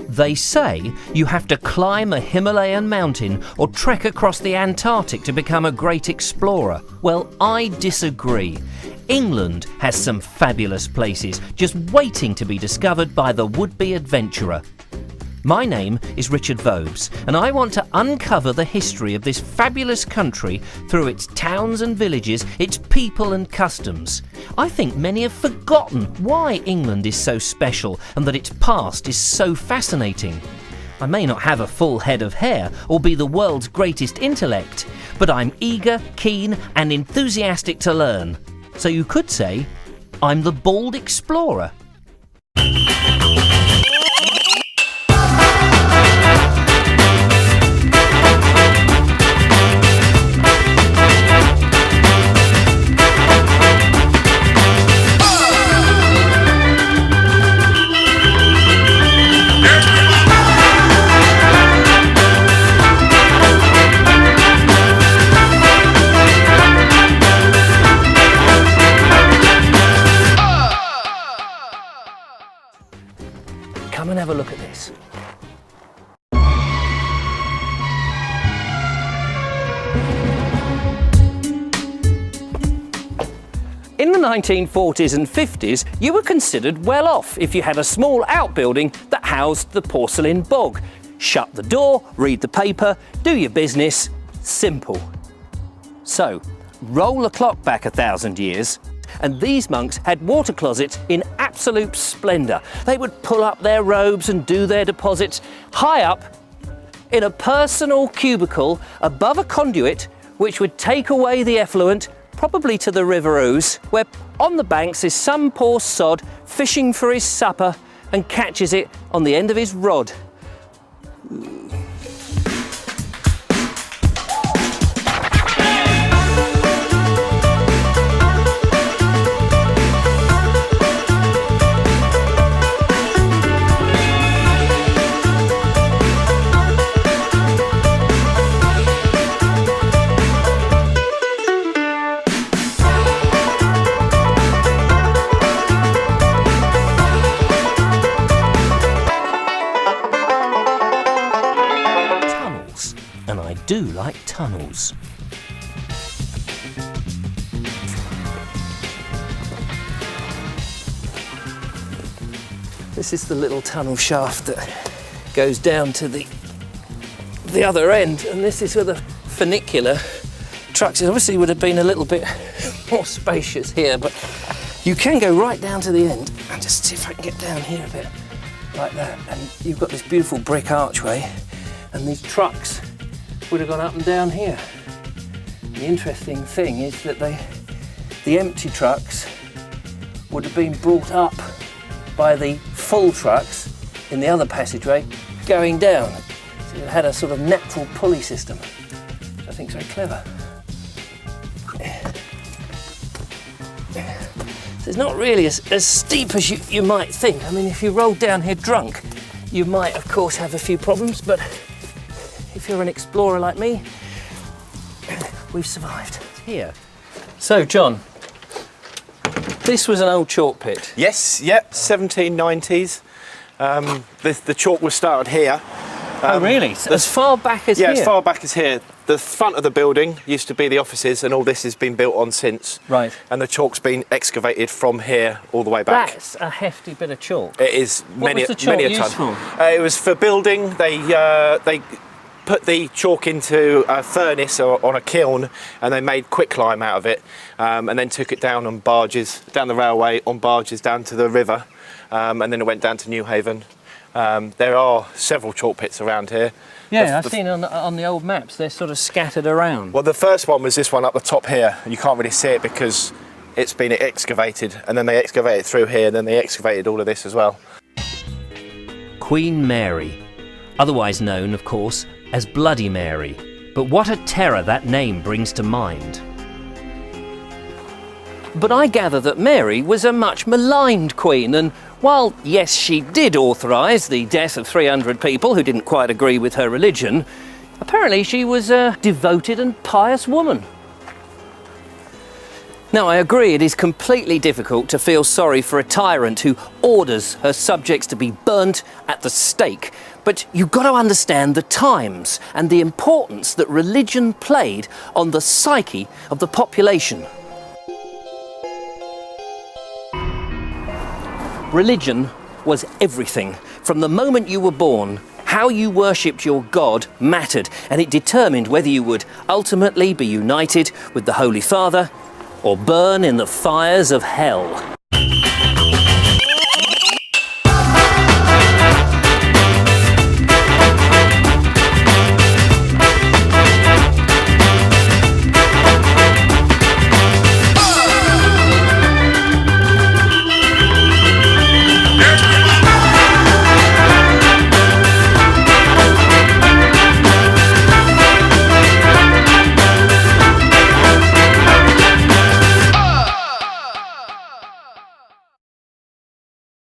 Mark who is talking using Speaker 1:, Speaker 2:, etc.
Speaker 1: They say you have to climb a Himalayan mountain or trek across the Antarctic to become a great explorer. Well, I disagree. England has some fabulous places just waiting to be discovered by the would-be adventurer. My name is Richard Vobes, and I want to uncover the history of this fabulous country through its towns and villages, its people and customs. I think many have forgotten why England is so special and that its past is so fascinating. I may not have a full head of hair or be the world's greatest intellect, but I'm eager, keen and enthusiastic to learn. So you could say, I'm the bald explorer. Come and have a look at this. In the 1940s and 50s, you were considered well off if you had a small outbuilding that housed the porcelain bog. Shut the door, read the paper, do your business. Simple. So, roll the clock back 1,000 years, and these monks had water closets in absolute splendour. They would pull up their robes and do their deposits high up in a personal cubicle above a conduit which would take away the effluent, probably to the River Ouse, where on the banks is some poor sod fishing for his supper and catches it on the end of his rod. And I do like tunnels. This is the little tunnel shaft that goes down to the other end, and this is where the funicular trucks. It obviously would have been a little bit more spacious here, but you can go right down to the end. And just see if I can get down here a bit, like that. And you've got this beautiful brick archway, and these trucks would have gone up and down here. The interesting thing is that the empty trucks would have been brought up by the full trucks in the other passageway going down. So it had a sort of natural pulley system, which I think is very clever. So it's not really as steep as you might think. I mean, if you rolled down here drunk, you might of course have a few problems, but if you're an explorer like me, we've survived. Here. So, John, this was an old chalk pit.
Speaker 2: Yes, yep, 1790s. The chalk was started here.
Speaker 1: Oh, really? As far back as here?
Speaker 2: Yeah, as far back as here. The front of the building used to be the offices, and all this has been built on since.
Speaker 1: Right.
Speaker 2: And the chalk's been excavated from here all the way back.
Speaker 1: That's a hefty bit of chalk.
Speaker 2: It is many a ton. It was for building. They put the chalk into a furnace or on a kiln, and they made quicklime out of it, and then took it down on barges, down the railway, on barges down to the river, and then it went down to Newhaven. There are several chalk pits around here.
Speaker 1: Yeah, I've seen on the old maps, they're sort of scattered around.
Speaker 2: Well, the first one was this one up the top here. You can't really see it because it's been excavated, and then they excavated through here, and then they excavated all of this as well.
Speaker 1: Queen Mary, otherwise known, of course, as Bloody Mary. But what a terror that name brings to mind. But I gather that Mary was a much maligned queen, and while, yes, she did authorise the death of 300 people who didn't quite agree with her religion, apparently she was a devoted and pious woman. Now, I agree it is completely difficult to feel sorry for a tyrant who orders her subjects to be burnt at the stake. But you've got to understand the times and the importance that religion played on the psyche of the population. Religion was everything. From the moment you were born, how you worshipped your God mattered, and it determined whether you would ultimately be united with the Holy Father or burn in the fires of hell.